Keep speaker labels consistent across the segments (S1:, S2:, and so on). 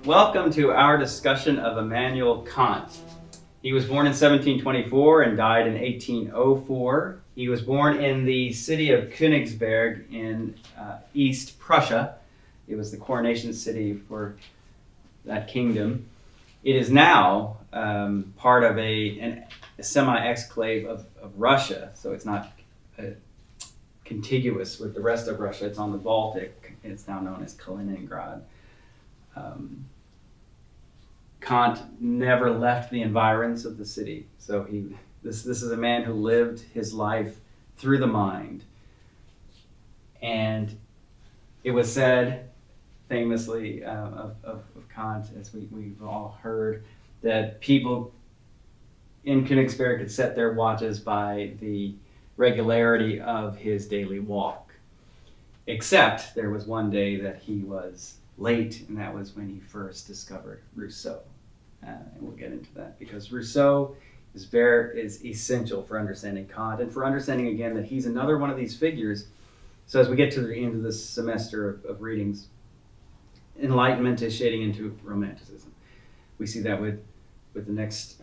S1: Welcome to our discussion of Immanuel Kant. He was born in 1724 and died in 1804. He was born in the city of Königsberg in East Prussia. It was the coronation city for that kingdom. It is now part of a semi-exclave of Russia, so it's not contiguous with the rest of Russia. It's on the Baltic. It's now known as Kaliningrad. Kant never left the environs of the city. So this is a man who lived his life through the mind. And it was said famously of Kant, as we've all heard, that people in Königsberg could set their watches by the regularity of his daily walk. Except there was one day that he was late, and that was when he first discovered Rousseau. And we'll get into that because Rousseau is essential for understanding Kant and for understanding again that he's another one of these figures. So as we get to the end of this semester of readings, Enlightenment is shading into Romanticism. We see that with the next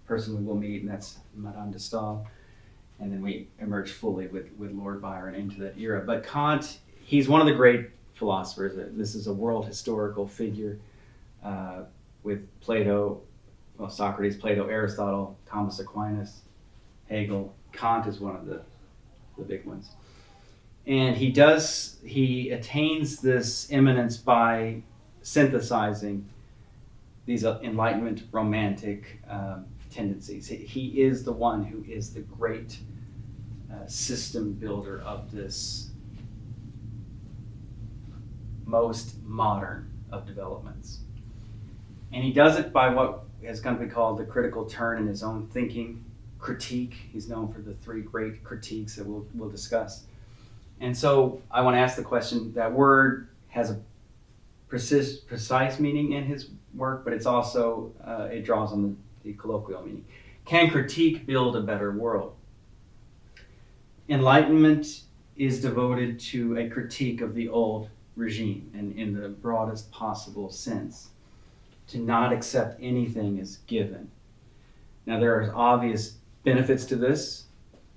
S1: person we will meet, and that's Madame de Staël. And then we emerge fully with Lord Byron into that era. But Kant, he's one of the great philosophers. This is a world historical figure with Plato, Socrates, Plato, Aristotle, Thomas Aquinas, Hegel. Kant is one of the big ones. And he attains this eminence by synthesizing these Enlightenment romantic tendencies. He is the one who is the great system builder of this most modern of developments. And he does it by what has come to be called the critical turn in his own thinking, critique. He's known for the three great critiques that we'll discuss. And so I want to ask the question, that word has a precise meaning in his work, but it's also, it draws on the colloquial meaning. Can critique build a better world? Enlightenment is devoted to a critique of the old regime, and in the broadest possible sense, to not accept anything as given. Now there are obvious benefits to this,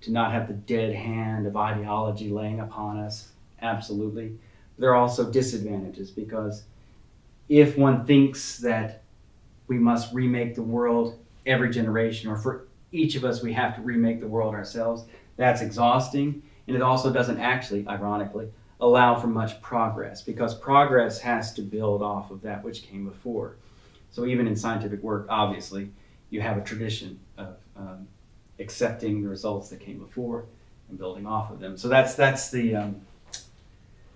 S1: to not have the dead hand of ideology laying upon us, absolutely. There are also disadvantages, because if one thinks that we must remake the world every generation, or for each of us we have to remake the world ourselves, that's exhausting, and it also doesn't actually, ironically, allow for much progress, because progress has to build off of that which came before. So even in scientific work, obviously, you have a tradition of accepting the results that came before and building off of them. So that's the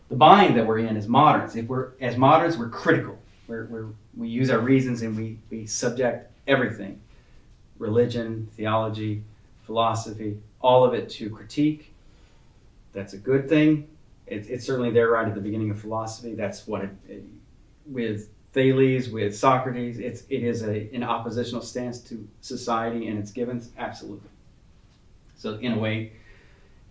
S1: bind that we're in as moderns. As moderns, we're critical. We use our reasons, and we subject everything, religion, theology, philosophy, all of it to critique. That's a good thing. It's certainly there right at the beginning of philosophy. That's what with Thales, with Socrates, it is an oppositional stance to society and its givens, absolutely. So in a way,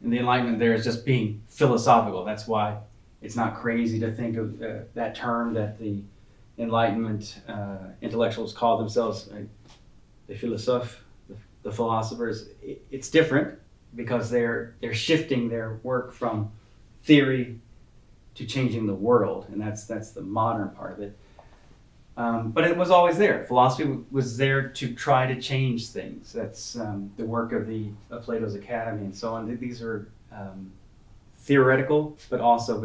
S1: in the Enlightenment, there is just being philosophical. That's why it's not crazy to think of that term that the Enlightenment intellectuals call themselves, the philosophes, the philosophers. It's different because they're shifting their work from theory to changing the world, and that's the modern part of it. But it was always there. Philosophy was there to try to change things. That's the work of Plato's Academy and so on. These are theoretical, but also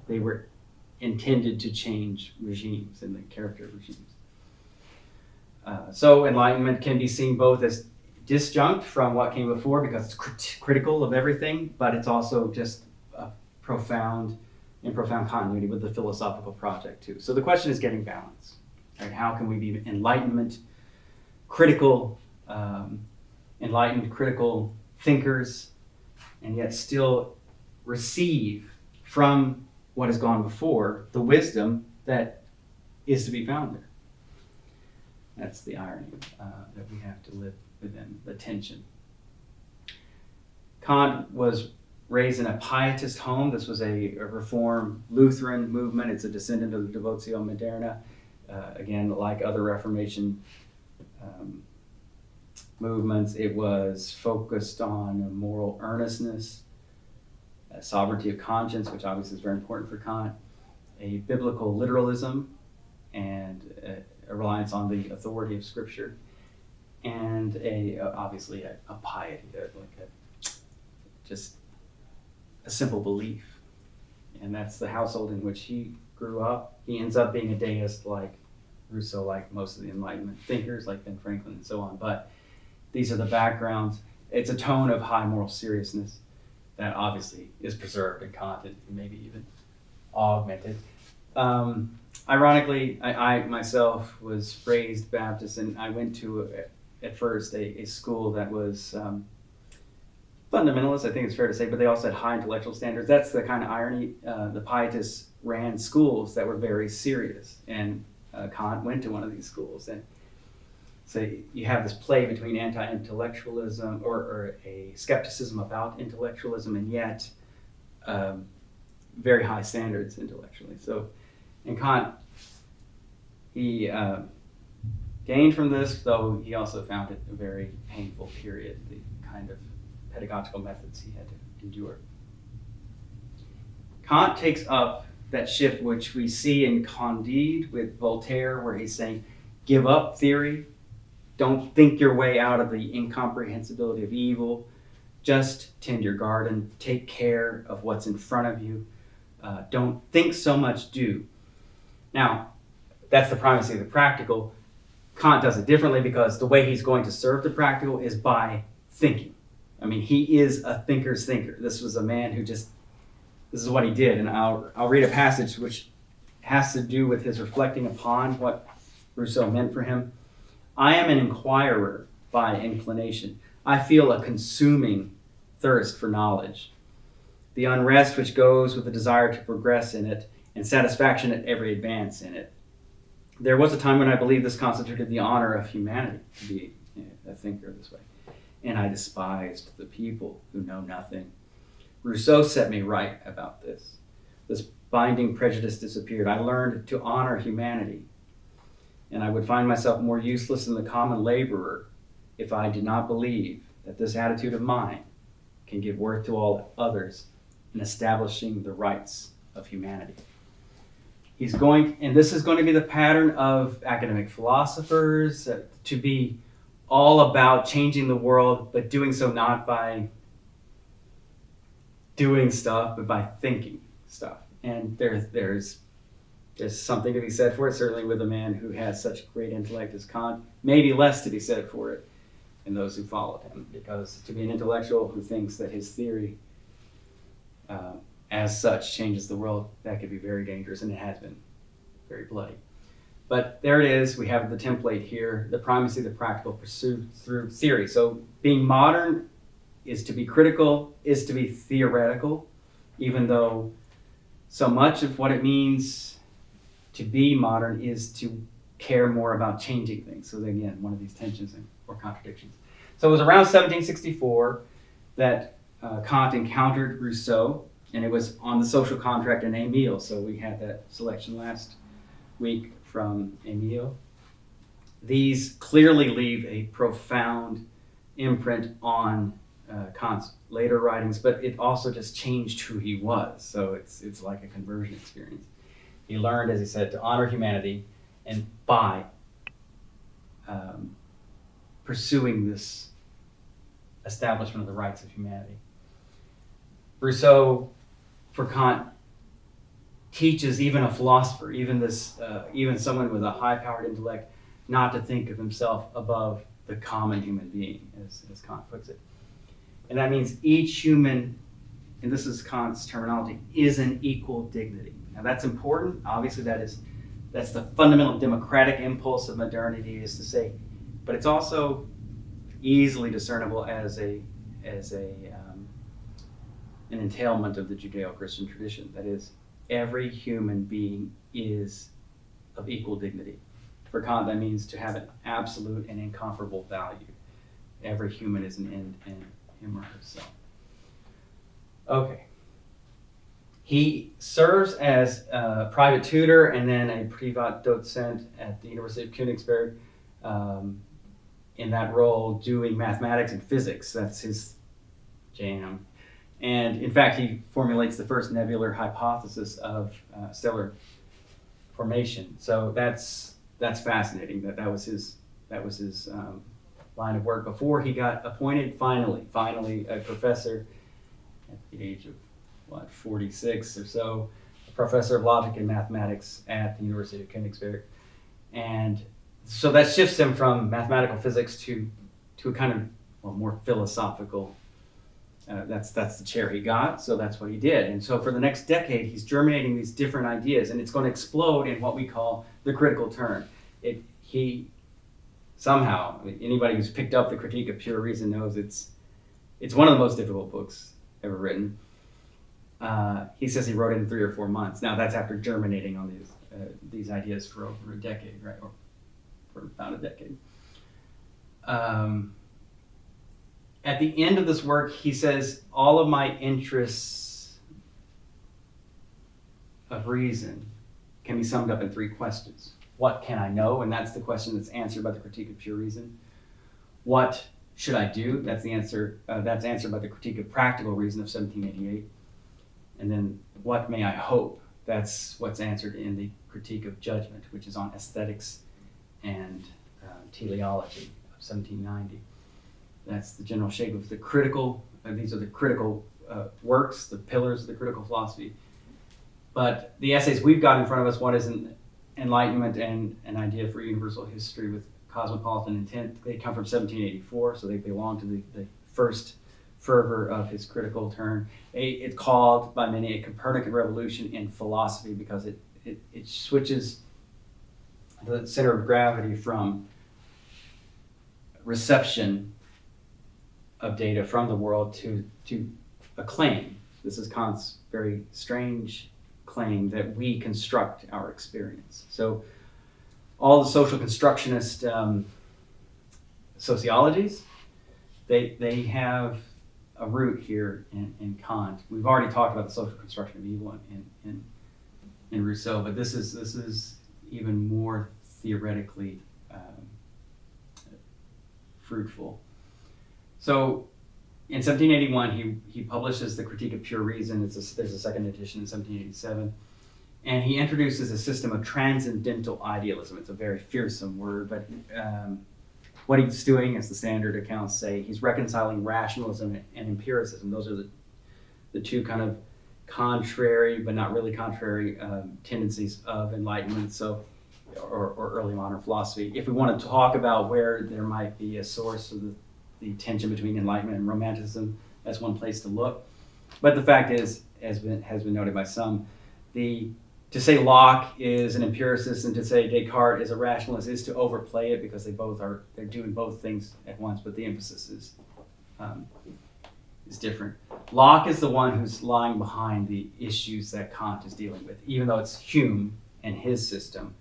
S1: they were intended to change regimes and the character of regimes. So Enlightenment can be seen both as disjunct from what came before, because it's critical of everything, but it's also just in profound continuity with the philosophical project too. So the question is getting balance. Right? How can we be Enlightenment critical, enlightened critical thinkers, and yet still receive from what has gone before the wisdom that is to be found there? That's the irony that we have to live within, the tension. Kant was raised in a pietist home. This was a Reformed Lutheran movement. It's a descendant of the Devotio Moderna. Again, like other Reformation movements, it was focused on moral earnestness, sovereignty of conscience, which obviously is very important for Kant, a biblical literalism, and a reliance on the authority of Scripture, and obviously a piety, just a simple belief. And that's the household in which he grew up. He ends up being a deist like Rousseau, like most of the Enlightenment thinkers, like Ben Franklin and so on. But these are the backgrounds. It's a tone of high moral seriousness that obviously is preserved in Kant and maybe even augmented. Ironically, I myself was raised Baptist, and I went to, at first, a school that was fundamentalist, I think it's fair to say, but they also had high intellectual standards. That's the kind of irony. The Pietists ran schools that were very serious, and Kant went to one of these schools. And so you have this play between anti-intellectualism or a skepticism about intellectualism, and yet very high standards intellectually. So, and Kant, he gained from this, though he also found it a very painful period, the kind of pedagogical methods he had to endure. Kant takes up that shift which we see in Candide with Voltaire, where he's saying, give up theory, don't think your way out of the incomprehensibility of evil, just tend your garden, take care of what's in front of you, don't think so much, do. Now, that's the primacy of the practical. Kant does it differently because the way he's going to serve the practical is by thinking. I mean, he is a thinker's thinker. This was a man who this is what he did. And I'll read a passage which has to do with his reflecting upon what Rousseau meant for him. I am an inquirer by inclination. I feel a consuming thirst for knowledge, the unrest which goes with the desire to progress in it, and satisfaction at every advance in it. There was a time when I believed this constituted the honor of humanity, to be a thinker this way. And I despised the people who know nothing. Rousseau set me right about this. This binding prejudice disappeared. I learned to honor humanity. And I would find myself more useless than the common laborer if I did not believe that this attitude of mine can give worth to all others in establishing the rights of humanity. And this is going to be the pattern of academic philosophers, to be all about changing the world, but doing so not by doing stuff, but by thinking stuff. And there's something to be said for it, certainly with a man who has such great intellect as Kant. Maybe less to be said for it in those who followed him, because to be an intellectual who thinks that his theory as such changes the world, that could be very dangerous, and it has been very bloody. But there it is. We have the template here, the primacy of the practical pursued through theory. So being modern is to be critical, is to be theoretical, even though so much of what it means to be modern is to care more about changing things. So again, one of these tensions or contradictions. So it was around 1764 that Kant encountered Rousseau, and it was on the social contract in Emile. So we had that selection last week from Emile. These clearly leave a profound imprint on Kant's later writings, but it also just changed who he was. So it's like a conversion experience. He learned, as he said, to honor humanity, and by pursuing this establishment of the rights of humanity. Rousseau, for Kant, teaches even a philosopher, even someone with a high-powered intellect, not to think of himself above the common human being, as Kant puts it. And that means each human, and this is Kant's terminology, is an equal dignity. Now that's important. Obviously that's the fundamental democratic impulse of modernity, is to say, but it's also easily discernible as an entailment of the Judeo-Christian tradition. That is, every human being is of equal dignity. For Kant, that means to have an absolute and incomparable value. Every human is an end in him or herself. Okay. He serves as a private tutor and then a Privatdozent at the University of Königsberg, um, in that role doing mathematics and physics. That's his jam. And in fact, he formulates the first nebular hypothesis of stellar formation. So that's fascinating. That was his line of work before he got appointed finally a professor at the age of 46 or so, a professor of logic and mathematics at the University of Königsberg. And so that shifts him from mathematical physics to a kind of, well, more philosophical. That's the chair he got, so that's what he did. And so for the next decade, he's germinating these different ideas, and it's going to explode in what we call the critical turn. He somehow, anybody who's picked up the Critique of Pure Reason knows it's one of the most difficult books ever written. He says he wrote it in 3 or 4 months. Now that's after germinating on these ideas for over a decade, right, or for about a decade. At the end of this work, he says, all of my interests of reason can be summed up in 3 questions. What can I know? And that's the question that's answered by the Critique of Pure Reason. What should I do? That's the answer. That's answered by the Critique of Practical Reason of 1788. And then, what may I hope? That's what's answered in the Critique of Judgment, which is on aesthetics and teleology of 1790. That's the general shape of the critical. These are the critical works, the pillars of the critical philosophy. But the essays we've got in front of us, one is an Enlightenment and an idea for universal history with cosmopolitan intent. They come from 1784, so they belong to the first fervor of his critical turn. It's called by many a Copernican revolution in philosophy because it switches the center of gravity from reception of data from the world to a claim. This is Kant's very strange claim that we construct our experience. So all the social constructionist sociologies, they have a root here in Kant. We've already talked about the social construction of evil in Rousseau, but this is even more theoretically fruitful. So in 1781, he publishes the Critique of Pure Reason. There's a second edition in 1787. And he introduces a system of transcendental idealism. It's a very fearsome word, but what he's doing, as the standard accounts say, he's reconciling rationalism and empiricism. Those are the two kind of contrary, but not really contrary, tendencies of Enlightenment, or early modern philosophy. If we want to talk about where there might be a source of the tension between Enlightenment and Romanticism, that's one place to look. But the fact is, has been noted by some, to say Locke is an empiricist and to say Descartes is a rationalist is to overplay it, because they're doing both things at once, but the emphasis is different. Locke is the one who's lying behind the issues that Kant is dealing with, even though it's Hume and his system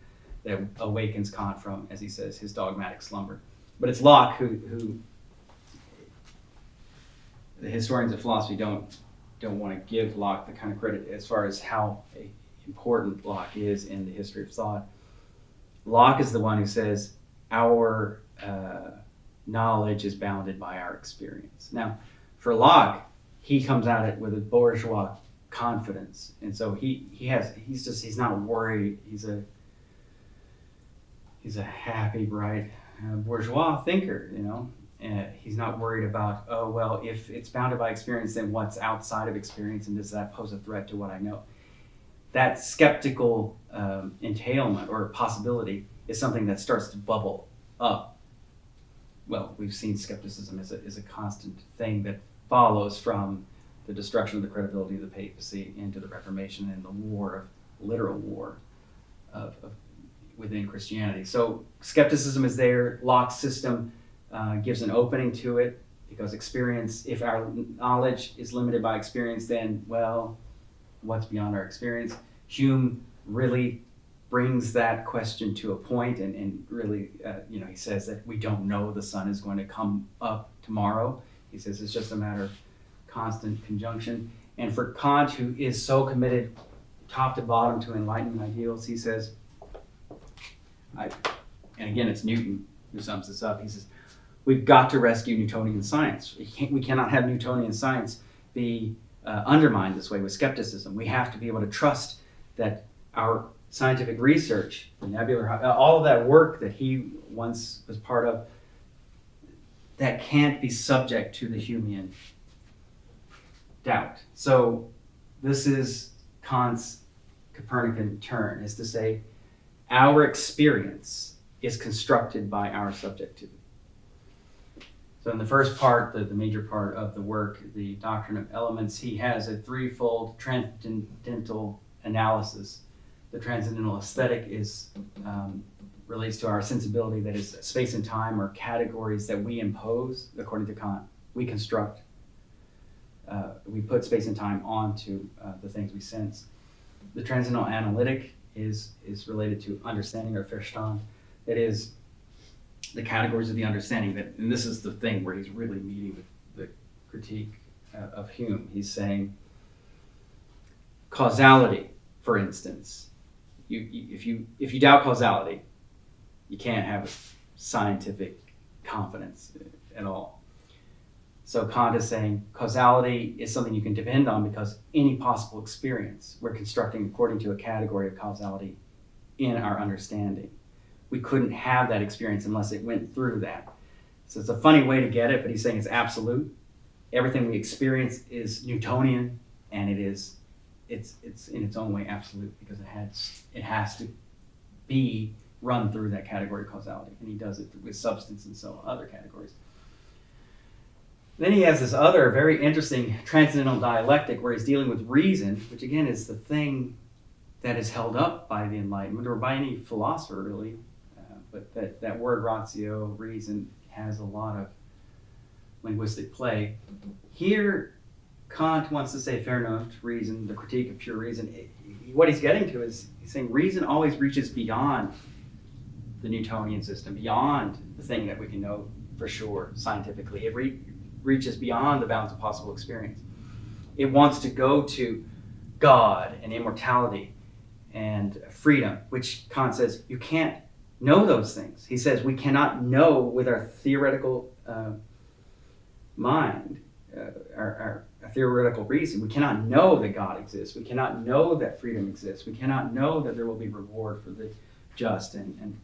S1: that awakens Kant from, as he says, his dogmatic slumber. But it's Locke who the historians of philosophy don't want to give Locke the kind of credit as far as how important Locke is in the history of thought. Locke is the one who says our knowledge is bounded by our experience. Now, for Locke, he comes at it with a bourgeois confidence, and so he's not worried. He's a happy, bright bourgeois thinker, he's not worried about, oh, well, if it's bounded by experience, then what's outside of experience, and does that pose a threat to what I know? That skeptical entailment or possibility is something that starts to bubble up. Well, we've seen skepticism as a constant thing that follows from the destruction of the credibility of the papacy into the Reformation and the literal war of within Christianity. So skepticism is there. Locke's system gives an opening to it, because experience, if our knowledge is limited by experience, then, well, what's beyond our experience? Hume really brings that question to a point, and really, he says that we don't know the sun is going to come up tomorrow. He says it's just a matter of constant conjunction. And for Kant, who is so committed top to bottom to Enlightenment ideals, he says, and again, it's Newton who sums this up. He says, we've got to rescue Newtonian science. We cannot have Newtonian science be undermined this way with skepticism. We have to be able to trust that our scientific research, the nebular, all of that work that he once was part of, that can't be subject to the Humean doubt. So this is Kant's Copernican turn, is to say our experience is constructed by our subjectivity. So in the first part, the major part of the work, the Doctrine of Elements, he has a threefold transcendental analysis. The transcendental aesthetic relates to our sensibility, that is space and time are categories that we impose, according to Kant. We construct, we put space and time onto the things we sense. The transcendental analytic is related to understanding, or Verstand. That is the categories of the understanding, that, and this is the thing where he's really meeting with the critique of Hume. He's saying causality, for instance. If you doubt causality, you can't have scientific confidence at all. So Kant is saying causality is something you can depend on, because any possible experience we're constructing according to a category of causality in our understanding. We couldn't have that experience unless it went through that. So it's a funny way to get it, but he's saying it's absolute. Everything we experience is Newtonian, and it's in its own way absolute, because it has to be run through that category of causality, and he does it with substance and so other categories. Then he has this other very interesting transcendental dialectic where he's dealing with reason, which again is the thing that is held up by the Enlightenment, or by any philosopher really. But that word ratio, reason, has a lot of linguistic play. Here, Kant wants to say Vernunft, reason, the critique of pure reason. What he's getting to is, he's saying reason always reaches beyond the Newtonian system, beyond the thing that we can know for sure scientifically. It reaches beyond the bounds of possible experience. It wants to go to God and immortality and freedom, which Kant says you can't know those things. He says we cannot know with our theoretical mind, our theoretical reason. We cannot know that God exists. We cannot know that freedom exists. We cannot know that there will be reward for the just, and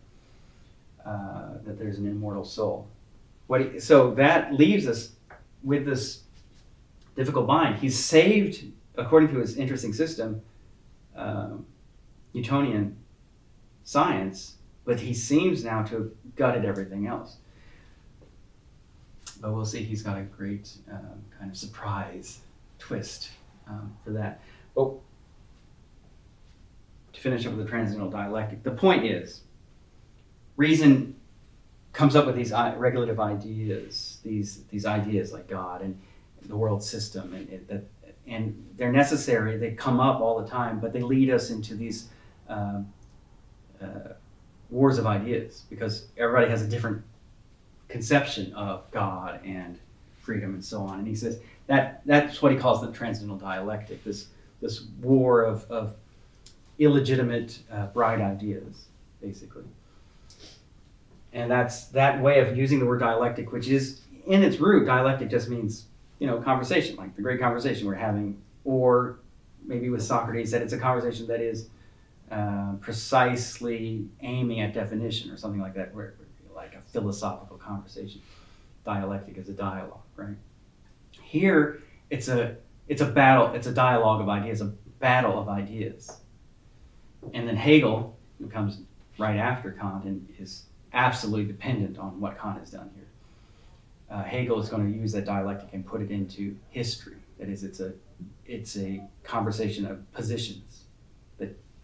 S1: that there's an immortal soul. So that leaves us with this difficult bind. He's saved, according to his interesting system, Newtonian science, but he seems now to have gutted everything else. But we'll see, he's got a great kind of surprise twist for that. But to finish up with the transcendental dialectic, the point is, reason comes up with these regulative ideas, these ideas like God and the world system, and they're necessary. They come up all the time, but they lead us into these wars of ideas, because everybody has a different conception of God and freedom and so on. And he says that's what he calls the transcendental dialectic, this war of illegitimate bright ideas, basically. And that's that way of using the word dialectic, which is, in its root, dialectic just means, conversation, like the great conversation we're having, or maybe with Socrates, that it's a conversation that is precisely aiming at definition or something like that, where like a philosophical conversation. Dialectic is a dialogue, right? Here, it's a battle, it's a dialogue of ideas, a battle of ideas. And then Hegel, who comes right after Kant and is absolutely dependent on what Kant has done here. Hegel is going to use that dialectic and put it into history. That is, it's a conversation of positions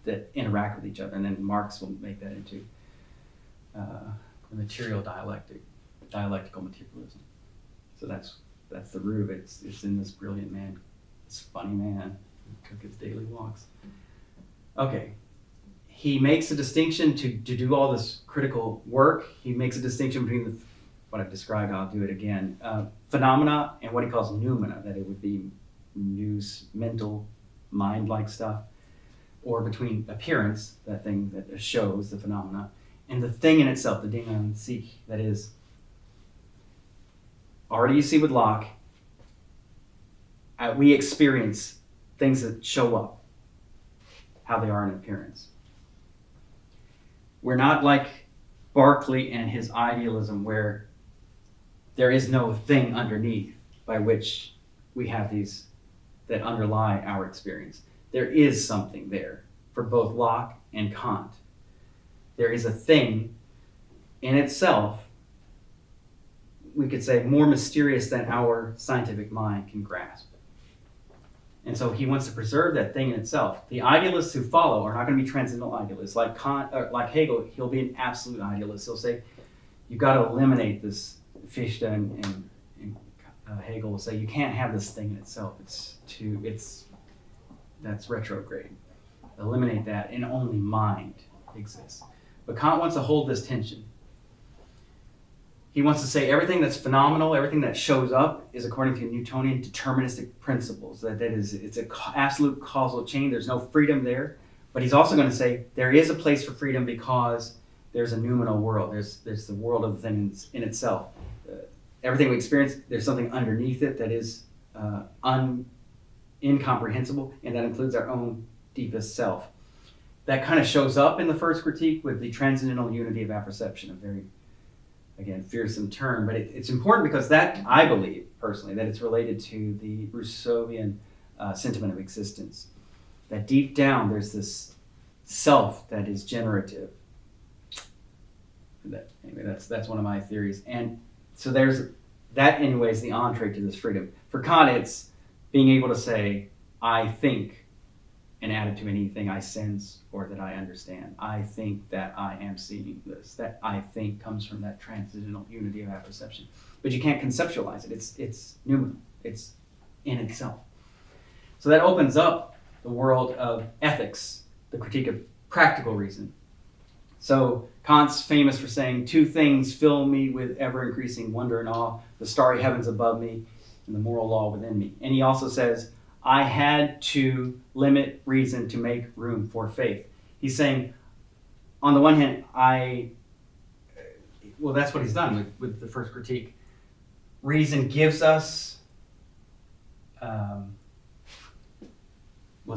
S1: that interact with each other, and then Marx will make that into the material dialectic, dialectical materialism. So that's the root of it. It's in this brilliant man, this funny man who took his daily walks. Okay. He makes a distinction to do all this critical work. He makes a distinction between what I've described, I'll do it again, phenomena and what he calls noumena, that it would be news, mental, mind-like stuff, or between appearance, that thing that shows the phenomena, and the thing in itself, the ding an sich, that is, already you see with Locke, we experience things that show up, how they are in appearance. We're not like Berkeley and his idealism, where there is no thing underneath by which we have these that underlie our experience. There is something there for both Locke and Kant. There is a thing in itself, we could say, more mysterious than our scientific mind can grasp. And so he wants to preserve that thing in itself. The idealists who follow are not going to be transcendental idealists. Like Kant, or like Hegel, he'll be an absolute idealist. He'll say, you've got to eliminate this. Fichte and Hegel will say, you can't have this thing in itself. That's retrograde. Eliminate that, and only mind exists. But Kant wants to hold this tension. He wants to say everything that's phenomenal, everything that shows up is according to Newtonian deterministic principles. That is, it's an absolute causal chain. There's no freedom there. But he's also going to say there is a place for freedom because there's a noumenal world. There's the world of the thing in itself. Everything we experience, there's something underneath it that is incomprehensible, and that includes our own deepest self. That kind of shows up in the first critique with the transcendental unity of apperception, a very, again, fearsome term, but it's important because that, I believe, personally, that it's related to the Rousseauian sentiment of existence. That deep down, there's this self that is generative. Anyway, that's one of my theories. And so there's, that anyway is the entree to this freedom. For Kant, it's being able to say, I think, and add it to anything I sense or that I understand. I think that I am seeing this. That I think comes from that transcendental unity of apperception. But you can't conceptualize it. It's noumenal. It's in itself. So that opens up the world of ethics, the critique of practical reason. So Kant's famous for saying, two things fill me with ever-increasing wonder and awe, the starry heavens above me and the moral law within me. And he also says, I had to limit reason to make room for faith. He's saying, on the one hand, that's what he's done with the first critique. Reason gives us,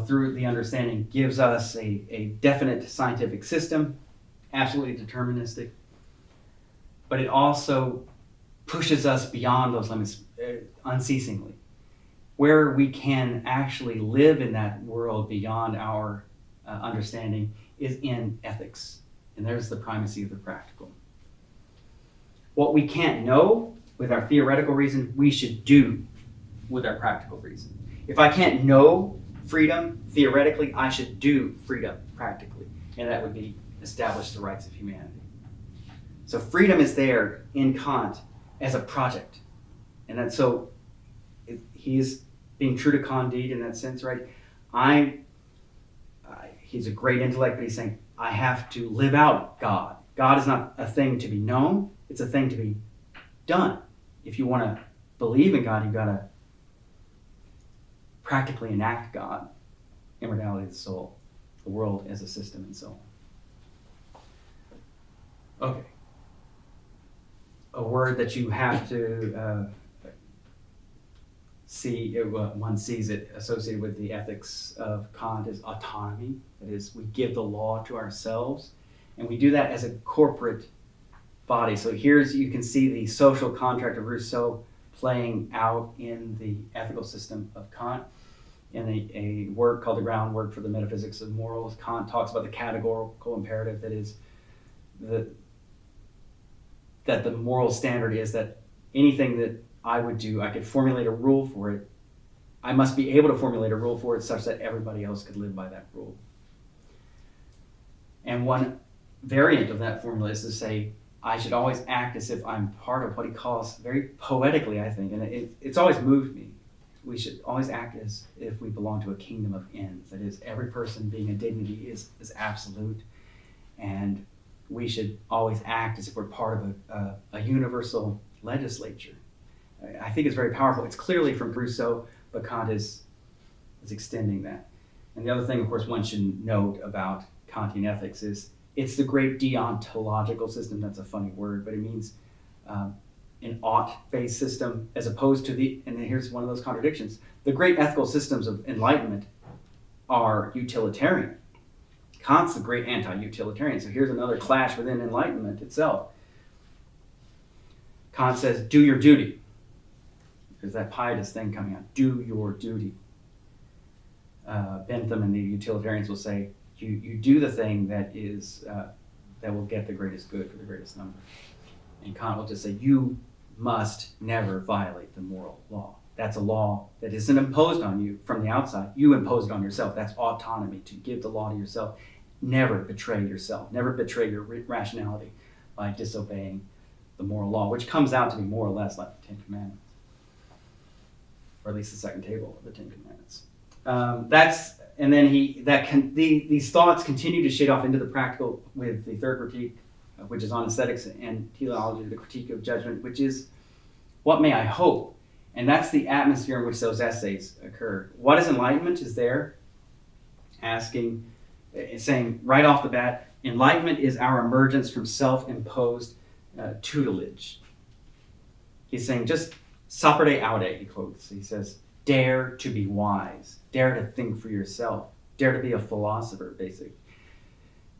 S1: through the understanding, gives us a definite scientific system, absolutely deterministic, but it also pushes us beyond those limits unceasingly. Where we can actually live in that world beyond our understanding is in ethics. And there's the primacy of the practical. What we can't know with our theoretical reason, we should do with our practical reason. If I can't know freedom theoretically, I should do freedom practically. And that would be establish the rights of humanity. So freedom is there in Kant as a project. And that's so he's being true to Candide in that sense, right? He's a great intellect, but he's saying, I have to live out God. God is not a thing to be known, it's a thing to be done. If you want to believe in God, you've got to practically enact God, immortality of the soul, the world as a system, and so on. Okay. A word that you have to one sees it associated with the ethics of Kant is autonomy. That is, we give the law to ourselves, and we do that as a corporate body. So you can see the social contract of Rousseau playing out in the ethical system of Kant. In a work called The Groundwork for the Metaphysics of Morals, Kant talks about the categorical imperative, that is, that the moral standard is that anything that I would do, I could formulate a rule for it. I must be able to formulate a rule for it such that everybody else could live by that rule. And one variant of that formula is to say, I should always act as if I'm part of what he calls, very poetically, I think, and it's always moved me. We should always act as if we belong to a kingdom of ends. That is, every person being a dignity is absolute, and we should always act as if we're part of a universal legislature. I think it's very powerful. It's clearly from Rousseau, but Kant is is extending that. And the other thing, of course, one should note about Kantian ethics is it's the great deontological system. That's a funny word, but it means an ought-based system as opposed to and here's one of those contradictions, the great ethical systems of enlightenment are utilitarian. Kant's the great anti-utilitarian. So here's another clash within enlightenment itself. Kant says, do your duty. There's that pietist thing coming out. Do your duty. Bentham and the utilitarians will say, you do the thing that is that will get the greatest good for the greatest number. And Kant will just say, you must never violate the moral law. That's a law that isn't imposed on you from the outside. You impose it on yourself. That's autonomy, to give the law to yourself. Never betray yourself. Never betray your rationality by disobeying the moral law, which comes out to be more or less like the Ten Commandments, or at least the second table of the Ten Commandments. These thoughts continue to shade off into the practical with the third critique, which is on aesthetics and teleology, the critique of judgment, which is, what may I hope? And that's the atmosphere in which those essays occur. What is enlightenment is there, saying right off the bat, enlightenment is our emergence from self-imposed tutelage. He's saying just sapere aude, he quotes. He says, dare to be wise, dare to think for yourself, dare to be a philosopher, basically.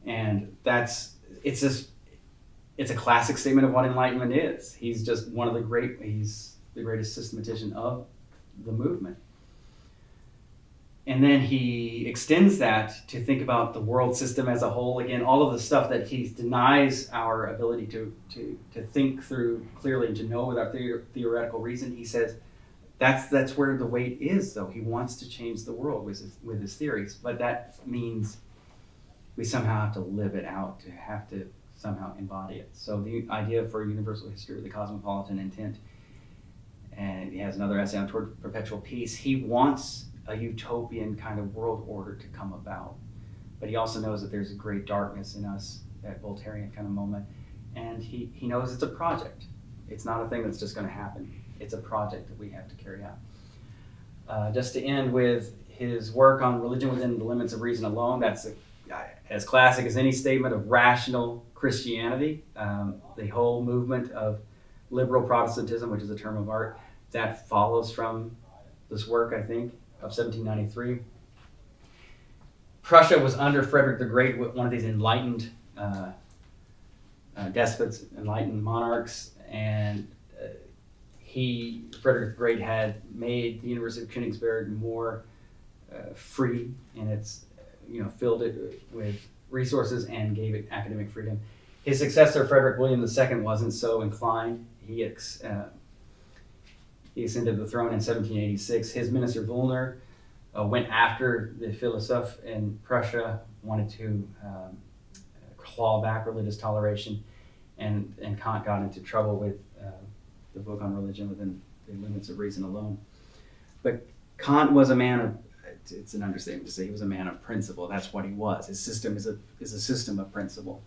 S1: And it's a classic statement of what enlightenment is. He's just he's the greatest systematician of the movement. And then he extends that to think about the world system as a whole. Again, all of the stuff that he denies our ability to think through clearly and to know with our theoretical reason. He says that's where the weight is, though. He wants to change the world with his theories, but that means we somehow have to live it out, to have to somehow embody it. So the idea for a universal history of the cosmopolitan intent, and he has another essay on Toward Perpetual Peace. He wants a utopian kind of world order to come about. But he also knows that there's a great darkness in us, that Voltairean kind of moment. And he knows it's a project. It's not a thing that's just going to happen. It's a project that we have to carry out. Just to end with his work on religion within the limits of reason alone, that's as classic as any statement of rational Christianity. The whole movement of liberal Protestantism, which is a term of art, that follows from this work, I think, of 1793. Prussia was under Frederick the Great, one of these enlightened despots, enlightened monarchs, and Frederick the Great had made the University of Königsberg more free, and it's filled it with resources and gave it academic freedom. His successor, Frederick William II, wasn't so inclined. He ascended the throne in 1786. His minister Wüllner went after the philosophe in Prussia, wanted to claw back religious toleration, and Kant got into trouble with the book on religion within the limits of reason alone. But Kant was a man of, it's an understatement to say he was a man of principle. That's what he was. His system is a system of principle.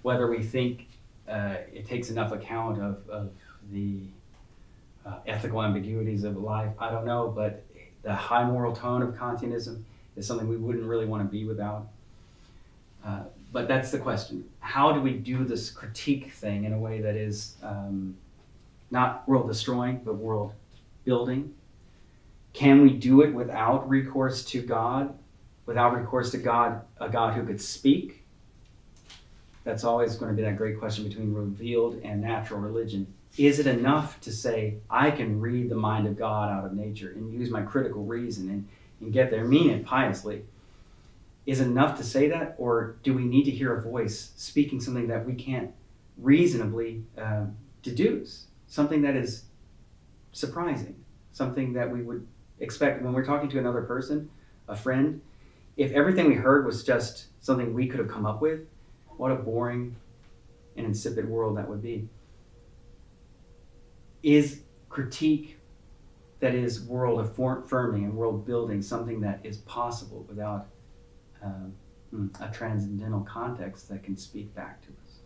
S1: Whether we think it takes enough account of the ethical ambiguities of life, I don't know, but the high moral tone of Kantianism is something we wouldn't really want to be without. But that's the question. How do we do this critique thing in a way that is not world destroying, but world building? Can we do it without recourse to God? Without recourse to God, a God who could speak? That's always going to be that great question between revealed and natural religion. Is it enough to say, I can read the mind of God out of nature and use my critical reason and get there, mean it piously? Is it enough to say that? Or do we need to hear a voice speaking something that we can't reasonably deduce? Something that is surprising, something that we would expect when we're talking to another person, a friend. If everything we heard was just something we could have come up with, what a boring and insipid world that would be. Is critique that is world affirming and world building something that is possible without a transcendental context that can speak back to us?